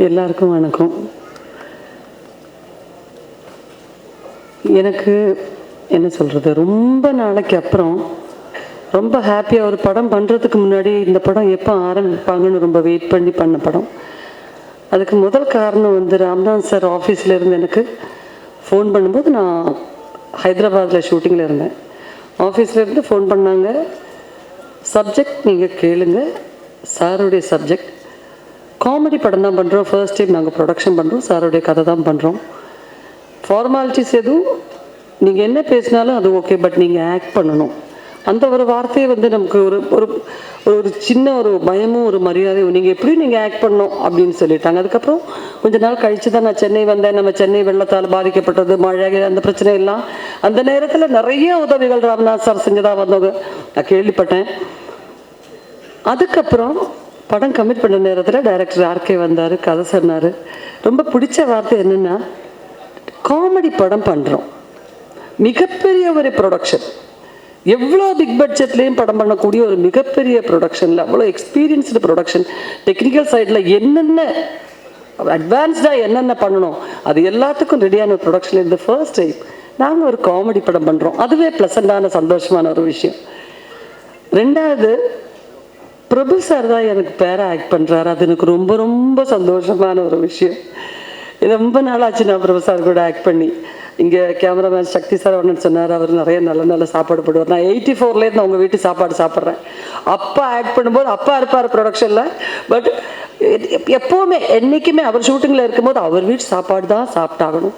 எல்லாருக்கும் வணக்கம். எனக்கு என்ன சொல்கிறது, ரொம்ப நாளைக்கு அப்புறம் ரொம்ப ஹாப்பியாக ஒரு படம் பண்ணுறதுக்கு முன்னாடி இந்த படம் எப்போ ஆரம்பிப்பாங்கன்னு ரொம்ப வெயிட் பண்ணி பண்ண படம். அதுக்கு முதல் காரணம் ராம்நாத் சார் ஆஃபீஸில் இருந்து எனக்கு ஃபோன் பண்ணும்போது நான் ஹைதராபாத்தில் ஷூட்டிங்கில் இருந்தேன். ஆஃபீஸ்லேருந்து ஃபோன் பண்ணாங்க, சப்ஜெக்ட் நீங்கள் கேளுங்க, சாருடைய சப்ஜெக்ட் காமெடி படம் தான் பண்ணுறோம், ஃபர்ஸ்ட் டைம் நாங்கள் ப்ரொடக்ஷன் பண்ணுறோம், சாருடைய கதை தான் பண்ணுறோம், ஃபார்மாலிட்டிஸ் எதுவும் நீங்கள் என்ன பேசினாலும் அது ஓகே, பட் நீங்கள் ஆக்ட் பண்ணணும். அந்த ஒரு வார்த்தையை நமக்கு ஒரு ஒரு ஒரு சின்ன ஒரு பயமும் ஒரு மரியாதையும், நீங்கள் எப்படியும் நீங்கள் ஆக்ட் பண்ணணும் அப்படின்னு சொல்லிட்டாங்க. அதுக்கப்புறம் கொஞ்ச நாள் கழித்து தான் நான் சென்னை வந்தேன். நம்ம சென்னை வெள்ளத்தால் பாதிக்கப்பட்டது, மழை, அந்த பிரச்சனை எல்லாம் அந்த நேரத்தில் நிறைய உதவிகள் ராம்நாத் சார் செஞ்சதாக வந்தவங்க நான் கேள்விப்பட்டேன். அதுக்கப்புறம் படம் கமிட் பண்ண நேரத்தில் டைரக்டர் ஆர்கே வந்தார், கதை சொன்னார். ரொம்ப பிடிச்ச வார்த்தை என்னென்னா, காமெடி படம் பண்ணுறோம், மிகப்பெரிய ஒரு ப்ரொடக்ஷன், எவ்வளோ பிக் பட்ஜெட்லேயும் படம் பண்ணக்கூடிய ஒரு மிகப்பெரிய ப்ரொடக்ஷனில், அவ்வளோ எக்ஸ்பீரியன்ஸ்டு ப்ரொடக்ஷன், டெக்னிக்கல் சைடில் என்னென்ன அட்வான்ஸ்டாக என்னென்ன பண்ணணும் அது எல்லாத்துக்கும் ரெடியான ப்ரொடக்ஷன். இந்த ஃபர்ஸ்ட் டைம் நாங்கள் ஒரு காமெடி படம் பண்ணுறோம், அதுவே ப்ளசண்டான சந்தோஷமான ஒரு விஷயம். ரெண்டாவது, பிரபு சார் தான் எனக்கு பேரை ஆக்ட் பண்ணுறாரு, அது எனக்கு ரொம்ப ரொம்ப சந்தோஷமான ஒரு விஷயம். ரொம்ப நாளாச்சு நான் பிரபு சார் கூட ஆக்ட் பண்ணி. இங்கே கேமராமேன் சக்தி சார் ஒன்று சொன்னார், அவர் நிறைய நல்ல நல்ல சாப்பாடு போடுவார். நான் 84லேருந்து அவங்க வீட்டு சாப்பாடு சாப்பிட்றேன். அப்பா ஆக்ட் பண்ணும்போது அப்பா இருப்பார் ப்ரொடக்ஷனில், பட் எப்போவுமே என்றைக்குமே அவர் ஷூட்டிங்கில் இருக்கும்போது அவர் வீட்டு சாப்பாடு தான் சாப்பிட்டாகணும்.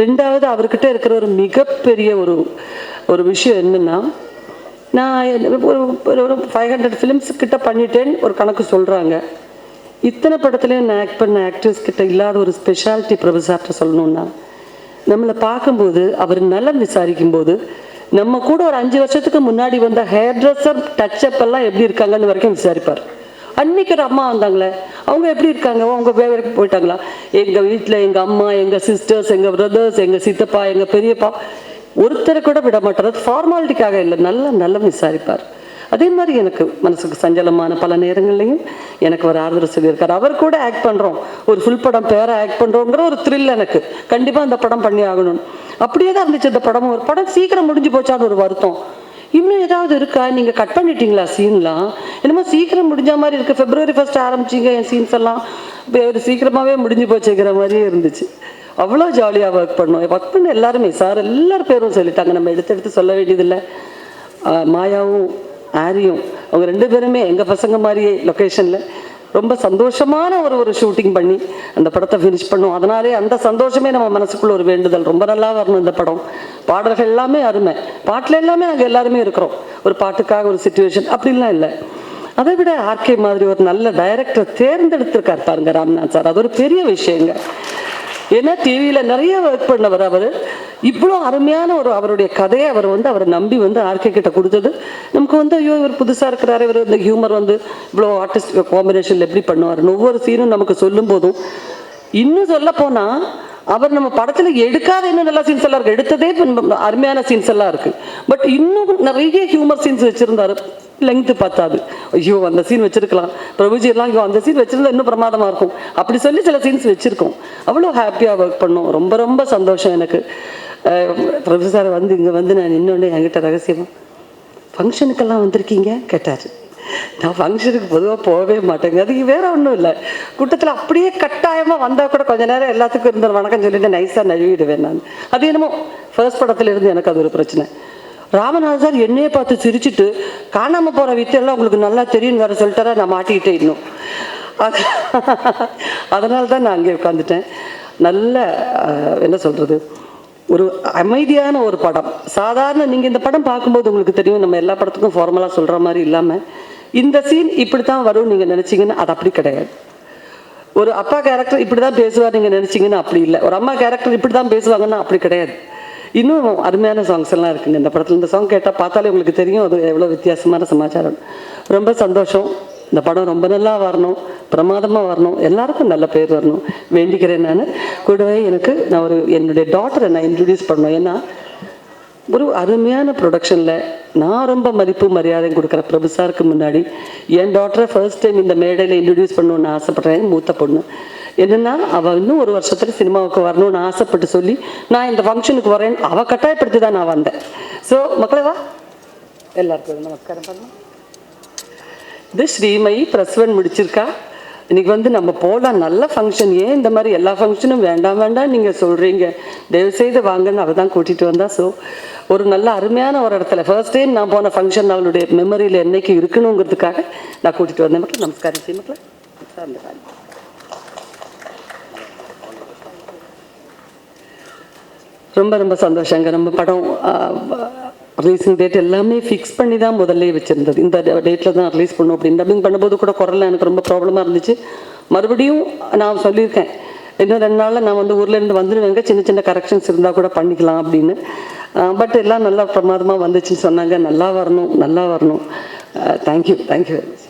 ரெண்டாவது, அவர்கிட்ட இருக்கிற ஒரு மிகப்பெரிய ஒரு விஷயம் என்னென்னா, நான் ஒரு 500 ஃபிலிம்ஸ் கிட்ட பண்ணிட்டேன்னு ஒரு கணக்கு சொல்கிறாங்க. இத்தனை படத்துலேயும் நான் ஆக்ட் பண்ண ஆக்டர்ஸ் கிட்ட இல்லாத ஒரு ஸ்பெஷாலிட்டி பிரபு சார்கிட்ட சொல்லணுன்னா, நம்மளை பார்க்கும்போது அவர் நலம் விசாரிக்கும்போது நம்ம கூட ஒரு 5 வருஷத்துக்கு முன்னாடி வந்த ஹேர் ட்ரெஸ்ஸர் டச்சப் எல்லாம் எப்படி இருக்காங்கன்னு வரைக்கும் விசாரிப்பார். அன்னைக்கு ஒரு அம்மா வந்தாங்களே, அவங்க எப்படி இருக்காங்க, அவங்க வேலைக்கு போயிட்டாங்களா, எங்கள் வீட்டில் எங்கள் அம்மா, எங்கள் சிஸ்டர்ஸ், எங்கள் பிரதர்ஸ், எங்கள் சித்தப்பா, எங்கள் பெரியப்பா, ஒருத்தரை கூட விட மாட்டார். ஃபார்மாலிட்டிக்காக இல்லை, நல்ல விசாரிப்பார். அதே மாதிரி எனக்கு மனசுக்கு சஞ்சலமான பல நேரங்கள்லையும் எனக்கு ஒரு ஆறுதல் சொல்லியிருக்காரு. அவர் கூட ஆக்ட் பண்ணுறோம், ஒரு ஃபுல் படம் பேரை ஆக்ட் பண்ணுறோங்கிற ஒரு த்ரில் எனக்கு, கண்டிப்பாக அந்த படம் பண்ணி ஆகணும்னு. அப்படியே தான் இருந்துச்சு அந்த படம். ஒரு படம் சீக்கிரம் முடிஞ்சு போச்சான்னு ஒரு வருத்தம். இன்னும் ஏதாவது இருக்கா, நீங்கள் கட் பண்ணிட்டீங்களா சீன்லாம், என்னமோ சீக்கிரம் முடிஞ்ச மாதிரி இருக்குது, February 1 ஆரம்பிச்சிங்க என் சீன்ஸ் எல்லாம், ஒரு சீக்கிரமாகவே முடிஞ்சு போச்சுக்கிற மாதிரியே இருந்துச்சு. அவ்வளோ ஜாலியாக ஒர்க் பண்ண எல்லாருமே, சார் எல்லார் பேரும் சொல்லிட்டாங்க, நம்ம எடுத்து சொல்ல வேண்டியதில்லை. மாயாவும் ஆரியும் அவங்க 2 பேருமே எங்கள் பசங்க மாதிரியே லொக்கேஷனில் ரொம்ப சந்தோஷமான ஒரு ஷூட்டிங் பண்ணி அந்த படத்தை ஃபினிஷ் பண்ணோம். அதனாலே அந்த சந்தோஷமே நம்ம மனசுக்குள்ள ஒரு வேண்டுதல், ரொம்ப நல்லா வரணும் இந்த படம். பாடல்கள் எல்லாமே அருமை, பாட்டில் எல்லாமே நாங்கள் எல்லாருமே இருக்கிறோம், ஒரு பாட்டுக்காக ஒரு சிச்சுவேஷன் அப்படின்லாம் இல்லை. அதை விட ஆர்கே மாதிரி ஒரு நல்ல டைரக்டர் தேர்ந்தெடுத்திருக்கார் பாருங்க ராம்நாத் சார், அது ஒரு பெரிய விஷயங்க. ஏன்னா டிவியில் நிறைய ஒர்க் பண்ணவர் அவர், இவ்வளோ அருமையான அவருடைய கதையை அவரை நம்பி ஆர்கே கிட்ட கொடுத்தது நமக்கு ஐயோ இவர் புதுசாக இருக்கிறாரு, இவர் இந்த ஹியூமர் இவ்வளோ ஆர்டிஸ்ட் காம்பினேஷனில் எப்படி பண்ணுவார்னு ஒவ்வொரு சீனும் நமக்கு சொல்லும் போதும், இன்னும் சொல்ல போனால் அவர் நம்ம படத்தில் எடுக்காத இன்னும் நல்ல சீன்ஸ் எல்லாம் இருக்குது, எடுத்ததே அருமையான சீன்ஸ் எல்லாம் இருக்குது, பட் இன்னும் நிறைய ஹியூமர் சீன்ஸ் வச்சுருந்தாரு. லெங்க்த்து பார்த்தாது, ஐயோ அந்த சீன் வச்சிருக்கலாம், பிரபுஜி எல்லாம் ஐயோ அந்த சீன் வச்சிருந்தா இன்னும் பிரமாதமாக இருக்கும் அப்படி சொல்லி சில சீன்ஸ் வச்சுருக்கோம். அவ்வளோ ஹாப்பியாக ஒர்க் பண்ணோம், ரொம்ப ரொம்ப சந்தோஷம் எனக்கு. பிரபு சார் இங்கே நான் இன்னொன்று என்கிட்ட ரகசியமாக, ஃபங்க்ஷனுக்கெல்லாம் வந்திருக்கீங்க கேட்டார். நான் ஃபங்க்ஷனுக்கு பொதுவாக போகவே மாட்டேங்க, அதுக்கு வேற ஒன்றும் இல்லை, கூட்டத்தில் அப்படியே கட்டாயமாக வந்தால் கூட கொஞ்ச நேரம் எல்லாத்துக்கும் இருந்த வணக்கம் சொல்லிட்டு நைஸாக நழுவிடுவேன் நான். அது என்னமோ ஃபர்ஸ்ட் படத்துல இருந்து எனக்கு அது ஒரு பிரச்சனை. ராமநாதன் சார் என்னையே பார்த்து சிரிச்சுட்டு, காணாமல் போகிற வித்தையெல்லாம் உங்களுக்கு நல்லா தெரியும் வேறு சொல்லிட்டாரா, நான் மாட்டிக்கிட்டே இன்னும். அதனால தான் நான் அங்கே உட்காந்துட்டேன். நல்ல என்ன சொல்கிறது, ஒரு அமைதியான ஒரு படம். சாதாரண நீங்கள் இந்த படம் பார்க்கும்போது உங்களுக்கு தெரியும், நம்ம எல்லா படத்துக்கும் ஃபார்மலாக சொல்கிற மாதிரி இல்லாமல், இந்த சீன் இப்படி தான் வரும் நீங்கள் நினச்சிங்கன்னா அது அப்படி கிடையாது. ஒரு அப்பா கேரக்டர் இப்படி தான் பேசுவார் நீங்கள் நினச்சிங்கன்னா அப்படி இல்லை, ஒரு அம்மா கேரக்டர் இப்படி தான் பேசுவாங்கன்னா அப்படி கிடையாது. இன்னும் அருமையான சாங்ஸ் எல்லாம் இருக்குங்க இந்த படத்தில். இந்த சாங் கேட்டால் பார்த்தாலே உங்களுக்கு தெரியும் அது எவ்வளோ வித்தியாசமான சமாச்சாரம். ரொம்ப சந்தோஷம், இந்த படம் ரொம்ப நல்லா வரணும், பிரமாதமாக வரணும், எல்லாருக்கும் நல்ல பேர் வரணும் வேண்டிக்கிறேன். நான் கூடவே நான் என்னுடைய டாட்டரை நான் இன்ட்ரடியூஸ் பண்ணணும். ஏன்னா ஒரு அருமையான ப்ரொடக்ஷனில் நான் ரொம்ப மதிப்பு மரியாதையும் கொடுக்குற பிரபு சாருக்கு முன்னாடி என் டாட்டரை ஃபர்ஸ்ட் டைம் இந்த மேடையில் இன்ட்ரடியூஸ் பண்ணணுன்னு ஆசைப்பட்றேன். மூத்த பொண்ணு என்னென்னா அவள் இன்னும் ஒரு வருஷத்தில் சினிமாவுக்கு வரணும்னு ஆசைப்பட்டு சொல்லி நான் இந்த ஃபங்க்ஷனுக்கு வரேன் அவள் கட்டாயப்படுத்தி தான் நான் வந்தேன். ஸோ மக்களே வா, எல்லாருக்கும் நமஸ்காரம் பண்ணலாம். இது ஸ்ரீமயி +1 முடிச்சிருக்கா. இன்றைக்கி வந்து நம்ம போகலாம், நல்ல ஃபங்க்ஷன், ஏன் இந்த மாதிரி எல்லா ஃபங்க்ஷனும் வேண்டாம் வேண்டாம் நீங்கள் சொல்கிறீங்க, தயவுசெய்து வாங்கன்னு அவள் தான் கூட்டிகிட்டு வந்தா. ஸோ ஒரு நல்ல அருமையான ஒரு இடத்துல ஃபர்ஸ்ட் டைம் நான் போன ஃபங்க்ஷன் அவளுடைய மெமரியில் என்னைக்கு இருக்கணுங்கிறதுக்காக நான் கூட்டிகிட்டு வந்தேன். மக்கள் நமஸ்காரம் செய்ய மக்கள். ரொம்ப ரொம்ப சந்தோஷங்க. நம்ம படம் ரிலீஸிங் டேட் எல்லாமே ஃபிக்ஸ் பண்ணி தான் முதல்ல வச்சுருந்தது. இந்த டேட்டில் தான் ரிலீஸ் பண்ணணும் அப்படின்னு. டப்பிங் பண்ணும்போது கூட குரலில் எனக்கு ரொம்ப ப்ராப்ளமாக இருந்துச்சு. மறுபடியும் நான் சொல்லியிருக்கேன், இன்னும் 2 நாளில் நான் வந்து ஊர்லேருந்து வந்துடுவேங்க, சின்ன சின்ன கரெக்ஷன்ஸ் இருந்தால் கூட பண்ணிக்கலாம் அப்படின்னு. பட் எல்லாம் நல்லா பிரமாதமாக வந்துச்சுன்னு சொன்னாங்க. நல்லா வரணும், நல்லா வரணும். Thank you very much.